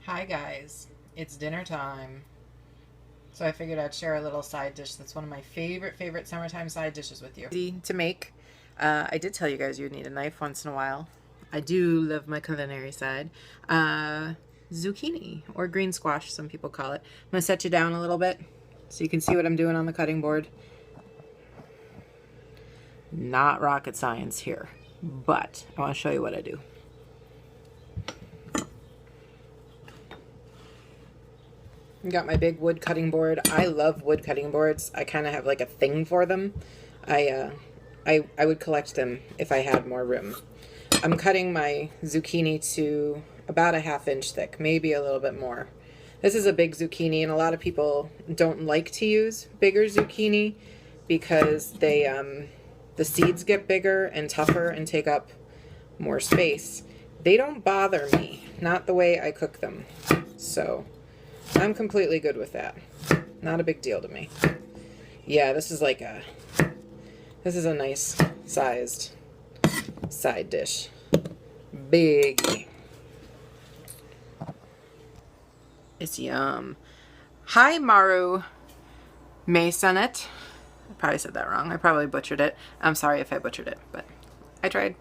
Hi guys, it's dinner time. So I figured I'd share a little side dish that's one of my favorite summertime side dishes with you. Easy to make. I did tell you guys you'd need a knife once in a while. I do love my culinary side. Zucchini, or green squash, some people call it. I'm gonna set you down a little bit so you can see what I'm doing on the cutting board. Not rocket science here, but I want to show you what I do. I got my big wood cutting board. I love wood cutting boards. I kind of have like a thing for them. I would collect them if I had more room. I'm cutting my zucchini to about a 1/2 inch thick, maybe a little bit more. This is a big zucchini, and a lot of people don't like to use bigger zucchini because they the seeds get bigger and tougher and take up more space. They don't bother me, not the way I cook them. So I'm completely good with that. Not a big deal to me. Yeah, this is a nice sized side dish. Big. It's yum. Hi, Maru Masonet. I probably said that wrong. I probably butchered it. I'm sorry if I butchered it, but I tried.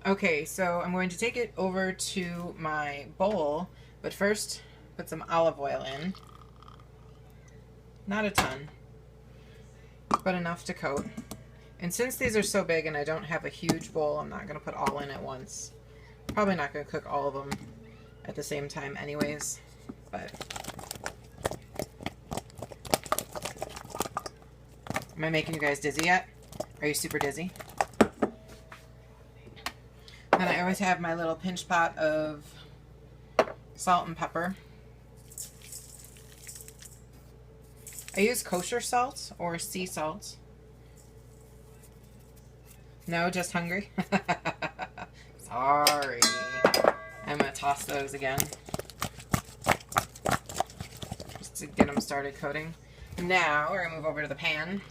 Okay, so I'm going to take it over to my bowl, but first put some olive oil in. Not a ton, but enough to coat. And since these are so big and I don't have a huge bowl, I'm not going to put all in at once. Probably not going to cook all of them at the same time anyways, but am I making you guys dizzy yet? Are you super dizzy? Then I always have my little pinch pot of salt and pepper. I use kosher salt or sea salt. No, just hungry? Sorry. I'm going to toss those again, just to get them started coating. Now we're going to move over to the pan.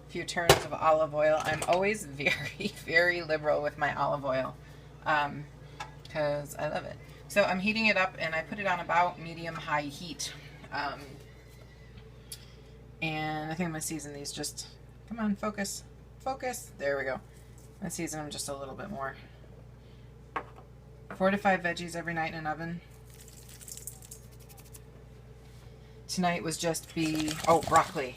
A few turns of olive oil. I'm always very liberal with my olive oil because I love it. So I'm heating it up, and I put it on about medium-high heat. And I think I'm going to season these just, come on, focus, focus. There we go. I'm going to season them just a little bit more. 4 to 5 veggies every night in an oven. Tonight was just broccoli.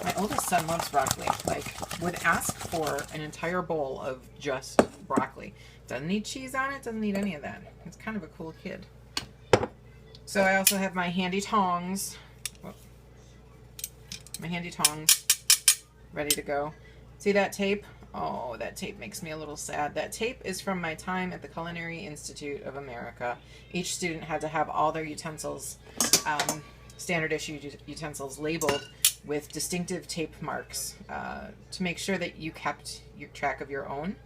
My oldest son loves broccoli. Like, would ask for an entire bowl of just broccoli. Doesn't need cheese on it, doesn't need any of that. It's kind of a cool kid. So I also have my handy tongs. My handy tongs ready to go. See that tape? Oh, that tape makes me a little sad. That tape is from my time at the Culinary Institute of America. Each student had to have all their utensils, standard issue utensils, labeled with distinctive tape marks to make sure that you kept your track of your own.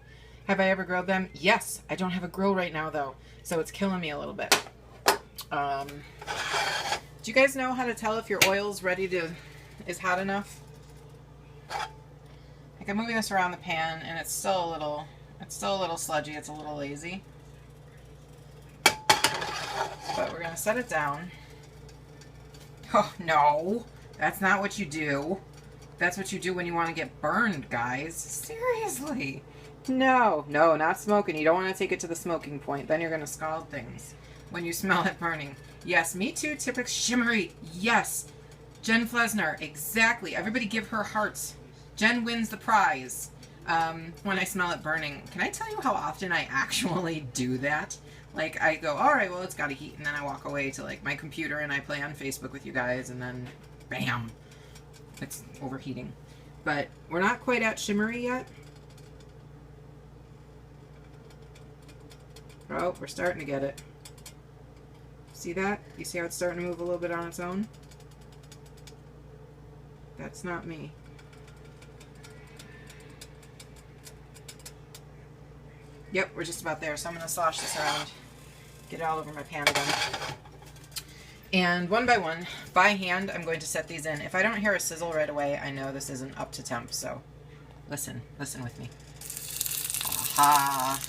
Have I ever grilled them? Yes. I don't have a grill right now though, so it's killing me a little bit. Do you guys know how to tell if your oil's is hot enough? Like, I'm moving this around the pan and it's still a little sludgy, it's a little lazy. But we're gonna set it down. Oh no, that's not what you do. That's what you do when you want to get burned, guys. Seriously. No, not smoking. You don't want to take it to the smoking point. Then you're gonna scald things when you smell it burning. Yes, me too, typical shimmery. Yes. Jen Flesner, exactly. Everybody give her hearts. Jen wins the prize when I smell it burning. Can I tell you how often I actually do that? Like, I go, all right, well, it's got to heat, and then I walk away to, like, my computer, and I play on Facebook with you guys, and then, bam, it's overheating. But we're not quite at shimmery yet. Oh, we're starting to get it. See that? You see how it's starting to move a little bit on its own? That's not me. Yep, we're just about there. So I'm going to slosh this around, get it all over my pan again. And one by one, by hand, I'm going to set these in. If I don't hear a sizzle right away, I know this isn't up to temp, so listen with me. Aha!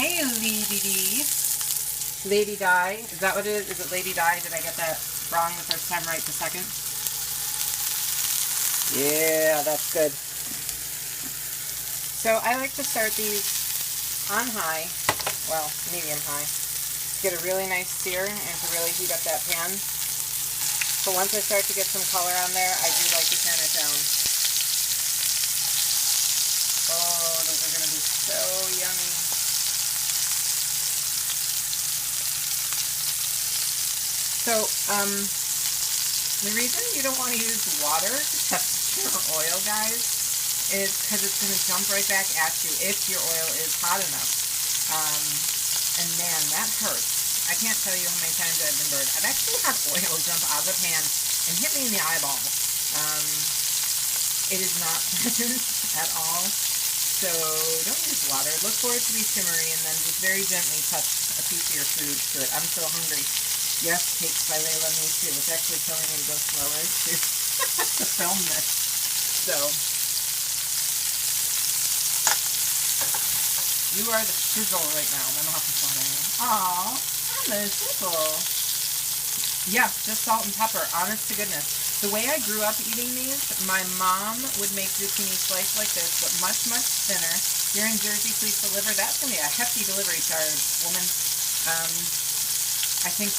Hey, Lady D. Lady Di. Is that what it is? Is it Lady Di? Did I get that wrong the first time right the second? Yeah, that's good. So I like to start these on high, well, medium high, to get a really nice sear and to really heat up that pan. So once I start to get some color on there, I do like to turn it down. Oh, those are going to be so yummy. So, the reason you don't want to use water to test your oil, guys, is because it's going to jump right back at you if your oil is hot enough. And man, that hurts. I can't tell you how many times I've been burned. I've actually had oil jump out of the pan and hit me in the eyeball. It is not pleasant at all. So don't use water. Look for it to be shimmery and then just very gently touch a piece of your food to it. I'm so hungry. Yes, Cakes by Layla, me too. It's actually telling me to go slower to film this. So, you are the sizzle right now. My mouth is watering. Aw, I'm the sizzle. Yeah, just salt and pepper, honest to goodness. The way I grew up eating these, my mom would make zucchini sliced like this, but much, much thinner. You're in Jersey, please deliver. That's going to be a hefty delivery charge, woman. I think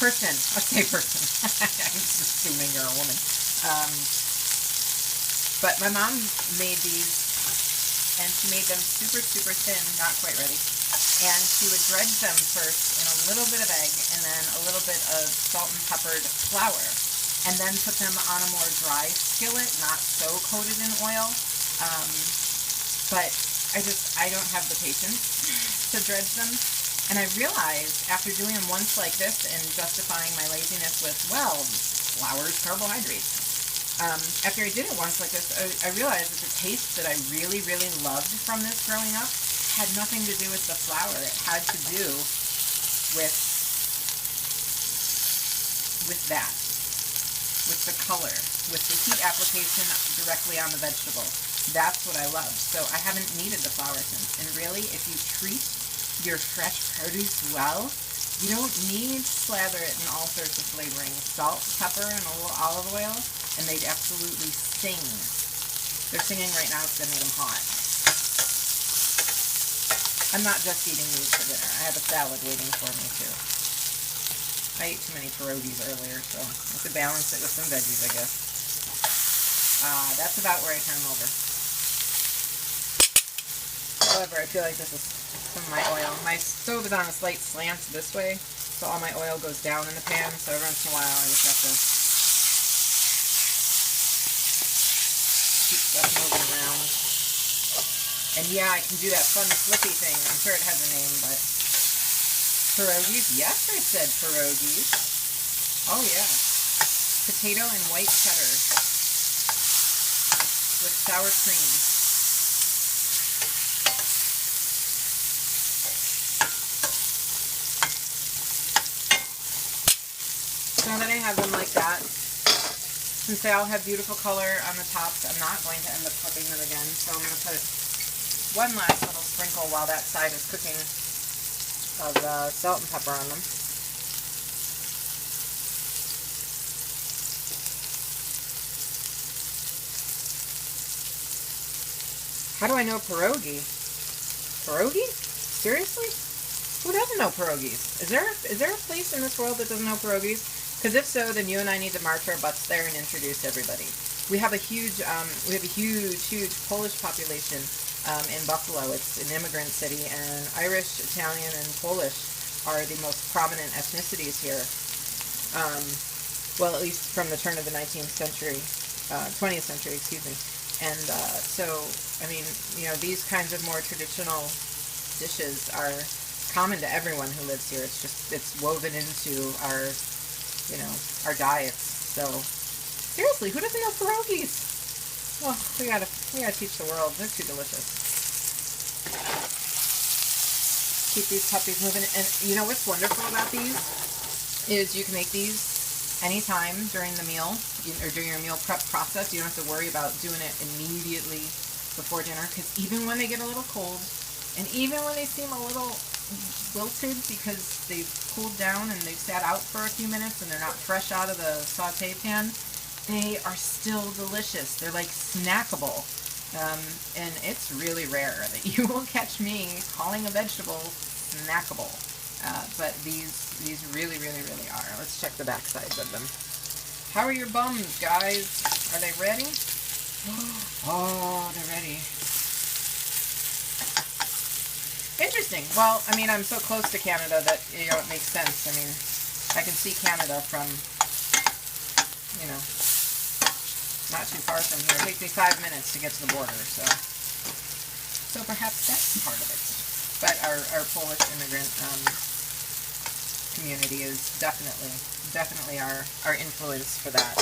person. Let's say person. I'm just assuming you're a woman. But my mom made these, and she made them super, super thin, not quite ready. And she would dredge them first in a little bit of egg and then a little bit of salt and peppered flour. And then put them on a more dry skillet, not so coated in oil. But I don't have the patience to dredge them. And I realized after doing them once like this and justifying my laziness with, well, flour's carbohydrates. After I did it once like this, I realized that the taste that I really, really loved from this growing up had nothing to do with the flour. It had to do with that. With the color, with the heat application directly on the vegetable. That's what I love. So I haven't needed the flour since. And really, if you treat your fresh produce well, you don't need to slather it in all sorts of flavoring. Salt, pepper, and a little olive oil, and they'd absolutely sing. They're singing right now because I made them hot. I'm not just eating these for dinner. I have a salad waiting for me, too. I ate too many pierogies earlier, so I have to balance it with some veggies, I guess. That's about where I turn them over. However, I feel like this is some of my oil. My stove is on a slight slant this way, so all my oil goes down in the pan, so every once in a while I just have to keep stuff moving around. And yeah, I can do that fun flippy thing. I'm sure it has a name, but... Pierogies? Yes, I said pierogies. Oh, yeah. Potato and white cheddar with sour cream. So now that I have them like that, since they all have beautiful color on the tops, I'm not going to end up flipping them again. So I'm going to put one last little sprinkle while that side is cooking of salt and pepper on them. How do I know pierogi? Pierogi? Seriously? Who doesn't know pierogies? Is there a place in this world that doesn't know pierogies? Because if so, then you and I need to march our butts there and introduce everybody. We have a huge Polish population in Buffalo. It's an immigrant city, and Irish, Italian, and Polish are the most prominent ethnicities here. Well, at least from the turn of the 19th century, 20th century, excuse me. And so, I mean, you know, these kinds of more traditional dishes are common to everyone who lives here. It's just, it's woven into our, you know, our diets. So, seriously, who doesn't know pierogies? Oh, we gotta teach the world. They're too delicious. Keep these puppies moving. And you know what's wonderful about these is you can make these anytime during the meal or during your meal prep process. You don't have to worry about doing it immediately before dinner, because even when they get a little cold And even when they seem a little wilted because they've cooled down and they've sat out for a few minutes and they're not fresh out of the saute pan, they are still delicious. They're like snackable. And it's really rare that you will catch me calling a vegetable snackable. But these really, really, really are. Let's check the back sides of them. How are your bums, guys? Are they ready? Oh, they're ready. Interesting. Well, I mean, I'm so close to Canada that, you know, it makes sense. I mean, I can see Canada from, you know, not too far from here. It takes me 5 minutes to get to the border, so perhaps that's part of it. But our Polish immigrant community is definitely our influence for that.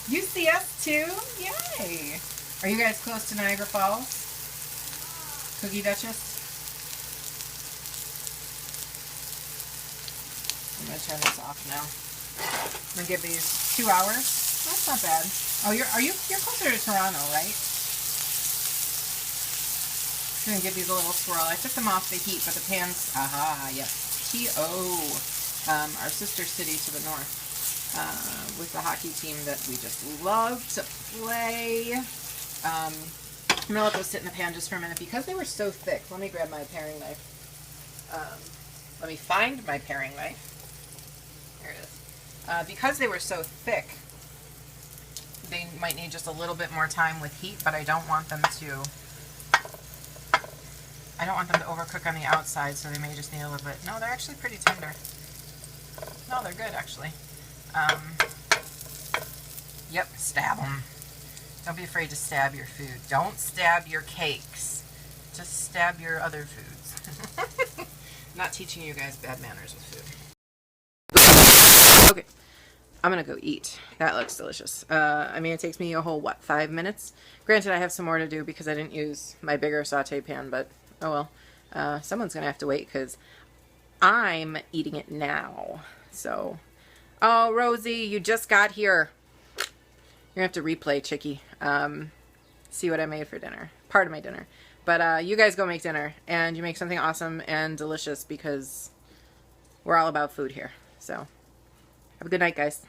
UCS too? Yay! Are you guys close to Niagara Falls? Cookie Duchess? I'm going to turn this off now. I'm going to give these 2 hours. That's not bad. Oh, you're closer to Toronto, right? I'm going to give these a little swirl. I took them off the heat, but the pans, aha, yes. T.O. Our sister city to the north, with the hockey team that we just love to play. I'm going to let those sit in the pan just for a minute because they were so thick. Let me grab my paring knife. Let me find my paring knife. Here it is. Because they were so thick, they might need just a little bit more time with heat, but I don't want them to overcook on the outside, so they may just need a little bit. No, they're actually pretty tender. No, they're good, actually. Yep, stab them. Don't be afraid to stab your food. Don't stab your cakes. Just stab your other foods. Not teaching you guys bad manners with food. Okay, I'm gonna go eat. That looks delicious. I mean, it takes me a whole, what, 5 minutes? Granted, I have some more to do because I didn't use my bigger saute pan, but oh well. Someone's gonna have to wait because I'm eating it now. So, oh, Rosie, you just got here. You're gonna have to replay, Chickie. See what I made for dinner. Part of my dinner. But you guys go make dinner, and you make something awesome and delicious because we're all about food here. So, have a good night, guys.